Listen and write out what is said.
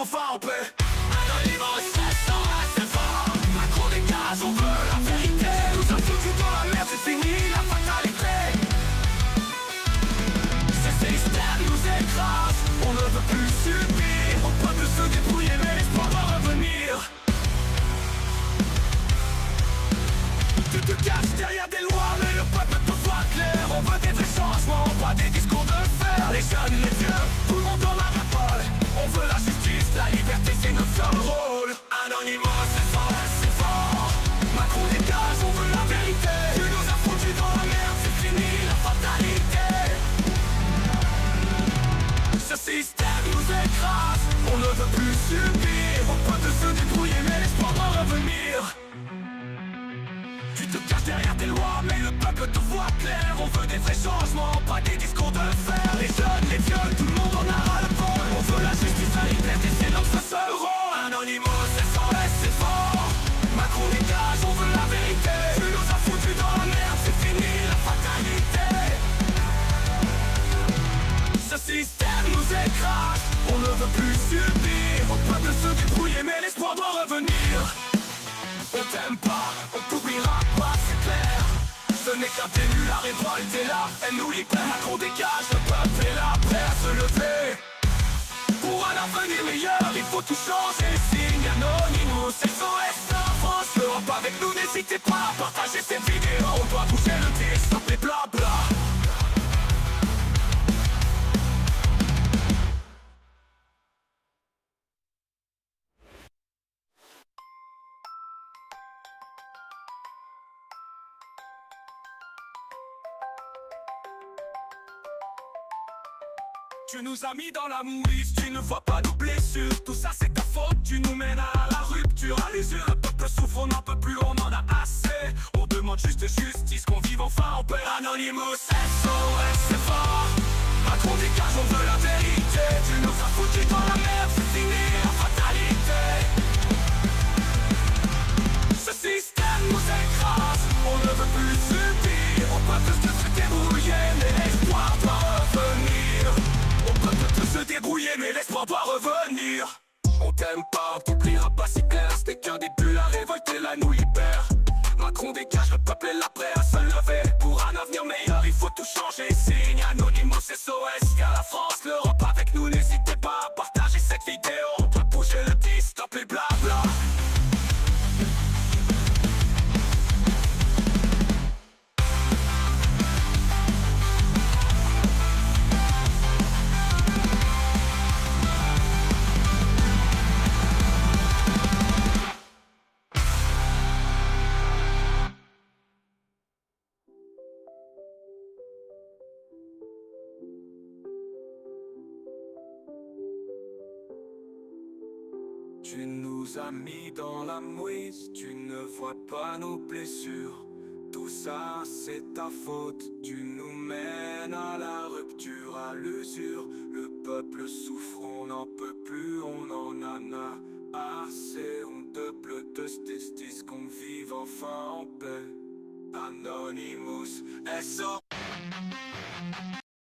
enfin en paix. Anonymous, SOS, fort. Macron dégage, on veut la vérité. Nous a foutu dans la merde, c'est fini la fatalité. Ce système nous écrase, on ne veut plus subir. On peut se débrouiller mais l'espoir va revenir. Tu te caches derrière des lois mais le peuple te voit clair. On veut des vrais changements, pas des discours de fer. Les jeunes, les vieux, tout le monde dans la rapole. On veut la justice, la liberté c'est notre seul rôle. Anonymous, c'est fort. Macron dégage, on veut la vérité. Tu nous as foutu dans la merde, c'est fini la fatalité. Ce système nous écrase, on ne veut plus subir. On peut se débrouiller mais l'espoir va revenir. Tu te caches derrière tes lois mais le peuple te voit clair. On veut des vrais changements, pas des discours de fer. Les jeunes, les vieux, tout le monde en a ras le bol. On veut la justice, la liberté, c'est notre seul rôle. Anonymous, SOS, c'est fort. Macron dégage, on veut la vérité. Tu nous as foutu dans la merde, c'est fini la fatalité. Ce système nous écrase, on ne veut plus subir. On peut se débrouiller mais l'espoir doit revenir. On t'aime pas, on t'oubliera pas, c'est clair. Ce n'est qu'un début, la révolte est là. Elle nous libère, Macron dégage, le peuple est là, prêt à se lever. Pour un avenir meilleur, il faut tout changer. Signe Anonymous, SOS, la France, l'Europe avec nous, n'hésitez pas à partager cette vidéo. On doit bouger le tir, stop les blabla. Tu nous as mis dans la mouise, tu ne vois pas nos blessures. Tout ça c'est ta faute, tu nous mènes à la rupture, à l'usure. Le peuple souffre, on n'en peut plus, on en a assez. On demande juste justice, qu'on vive enfin en paix. Anonymous, SOS, c'est fort. Macron dégage, on veut la vérité. Tu nous as foutu dans la merde, c'est fini la fatalité. Ce système nous écrase, on ne veut plus subir. On peut tous se débrouiller, mais l'espoir doit revenir. On peut tous se débrouiller mais l'espoir doit revenir. On t'aime pas, on t'oubliera pas, c'est clair. C'était qu'un début, la révolte est là, nous libère. Macron dégage, le peuple est là, prêt à se lever. Pour un avenir meilleur, il faut tout changer. Signe Anonymous, SOS, car la France, l'Europe avec nous. N'hésitez pas à partager cette vidéo. On doit bouger le disque, stop les blabla. Tu nous as mis dans la mouise, tu ne vois pas nos blessures. Tout ça c'est ta faute, tu nous mènes à la rupture, à l'usure. Le peuple souffre, on n'en peut plus, on en a assez. On te pleut de justice, qu'on vive enfin en paix. Anonymous, SOS.